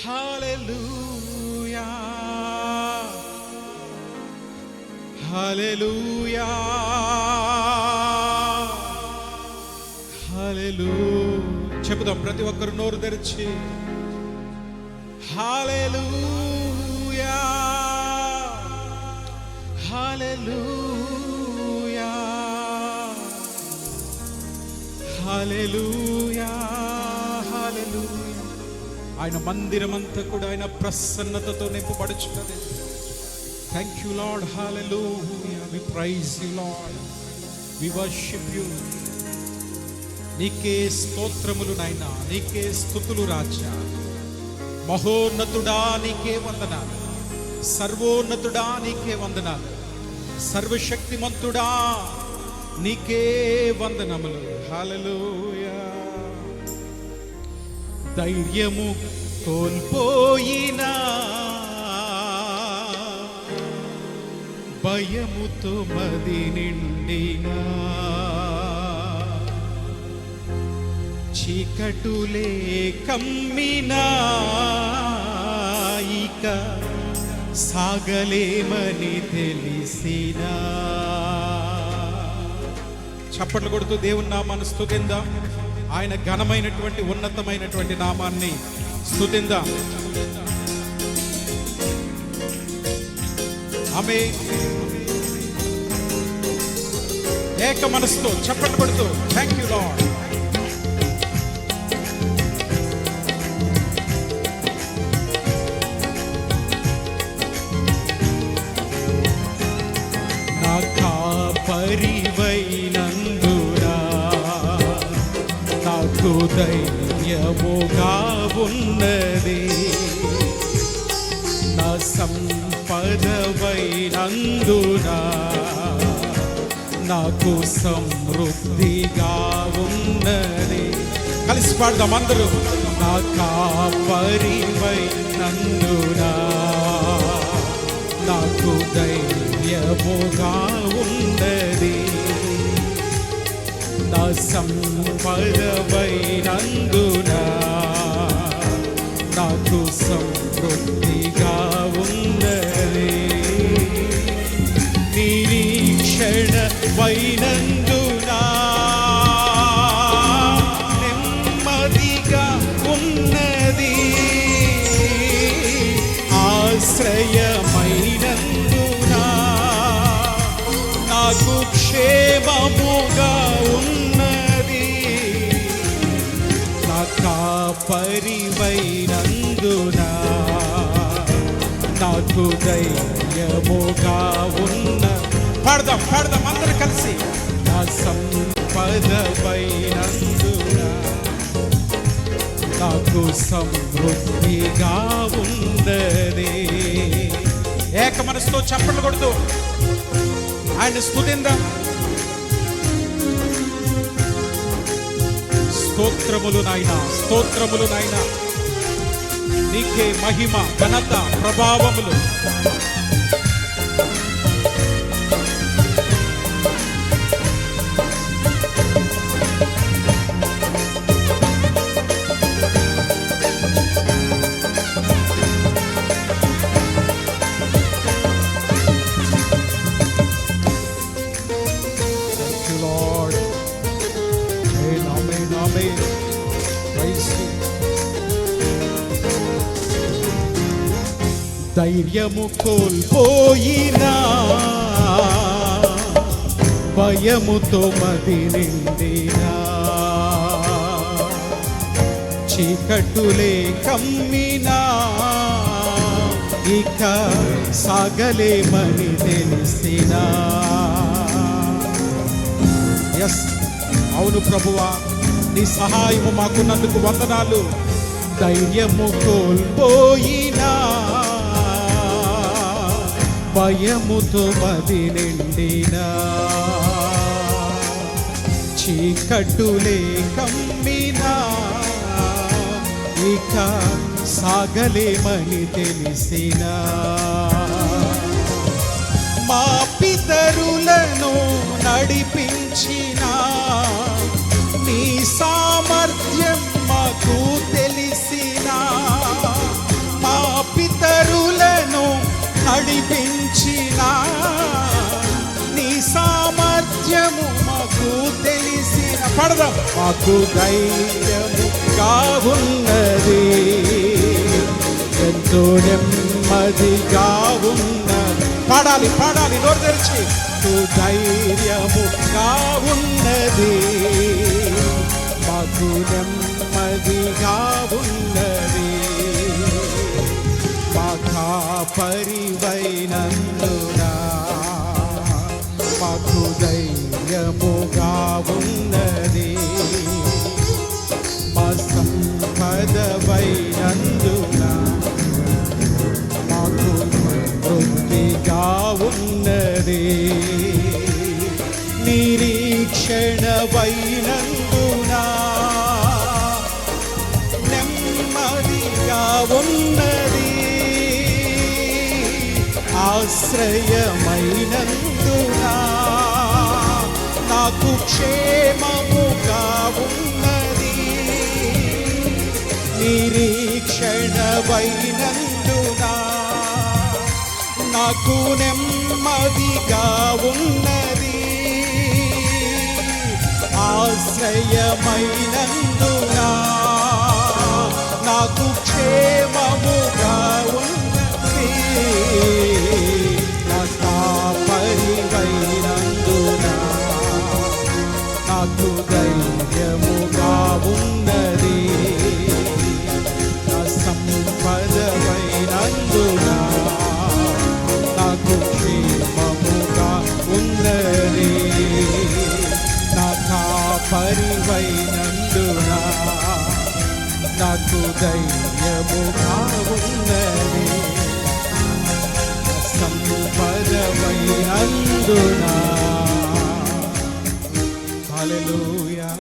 హల్లెలూయా హల్లెలూయా హల్లెలూయా. చెబుదాం ప్రతి ఒక్కరు నోరు తెరిచి హల్లెలూయా హల్లెలూయా హల్లెలూయా హల్లెలూయా. ఆయన మందిరమంతా కూడా ఆయన ప్రసన్నతతో నింపబడుచున్నది. Thank you Lord. Hallelujah. We praise you Lord. We worship you. నీకే స్తోత్రములు నాయనా, నీకే స్తుతులు రాజా. మహోన్నతుడా నీకే వందనాలు, సర్వోన్నతుడా నీకే వందనాలు, సర్వశక్తిమంతుడా నీకే వందనములు. హల్లెలూయా. ధైర్యము కోల్పోయినా, భయముతో మది నిండినా, చీకటులే కమ్మినా, ఇక సాగలేమని తెలిసినా. చప్పట్లు కొడుతూ దేవుని నామాన్ని స్తుతిందాం. ఆయన ఘనమైనటువంటి ఉన్నతమైనటువంటి నామాన్ని స్తుతిందాం. ఆమేన్. ఏక మనసుతో చప్పట్లు కొడుతూ థ్యాంక్ యూ లార్డ్. నా కాపరివైనందునా నాకు ధైర్యముగా ఉన్నది. నా సంపదవైనందునా నాకు సమృద్ధిగా ఉన్నది. కలిసి పాడదాం అందరూ. నా కాపరివైనందునా నాకు ధైర్యముగా ఉన్నది. నా సంపదవైనందునా నాకు సమృద్ధిగా ఉన్నది. నిరీక్షణ వైనందునా నెమ్మదిగా ఉన్నది. ఆశ్రయమైనందునా నాకు క్షేమముగా ఉన్నది. నా కాపరివైనందునా నాకు ధైర్యముగా ఉన్న. పాడదాం పాడదాం అందరూ కలిసి. నా సంపదవైనందునా నాకు సమృద్ధిగా ఉన్నది. ఏక మనసుతో చప్పట్లు కొడుతూ ఆయన స్తుతిందాం. స్తోత్రములు నాయనా, స్తోత్రములు నాయనా. నీకే మహిమ, ఘనత, ప్రభావములు. ధైర్యము కోల్పోయినా, భయముతో మది నిండినా, చీకటులే కమ్మినా, ఇక సాగలేమని తెలిసినా. ఎస్, అవును ప్రభువా, నీ సహాయము మాకున్నందుకు వందనాలు. ధైర్యము కోల్పోయినా, భయముతో మది నిండినా, చీకటులే కమ్మినా, ఇక సాగలేమని తెలిసినా. మా పితరులను నడిపించిన నీ సామర్థ్యం మాకు తెలిసినా. పాడదాం. మాకు ధైర్యముగా ఉన్నది, ఎంతో నెమ్మదిగా ఉన్నది. పాడాలి పాడాలి నోరు తెరిచి. మాకు ధైర్యముగా ఉన్నది, మాకు నెమ్మదిగా ఉన్నది. మా కాపరివైనందునా మాకు ధైర్యముగా ఉన్నది. మా సంపదవైనందునా మాకు తృప్తిగా ఉన్నది. నిరీక్షణవైనందునా నెమ్మదిగా ఉన్నది. ఆశ్రయమైనందునా నాకు క్షేమముగా ఉన్నది. నిరీక్షణవైనందునా నాకు నెమ్మదిగా ఉన్నది. ఆశ్రయమైనందునా నాకు క్షేమముగా ఉన్నది. నా కాపరివైనందునా నాకు ధైర్యముగా ఉన్నది. నా సంపదవైనందునా నాకు క్షేమముగా ఉన్నది. నా కాపరివైనందునా నాకు ధైర్యముగా ఉన్నది. సంపదవైనందునా. హల్లెలూయా.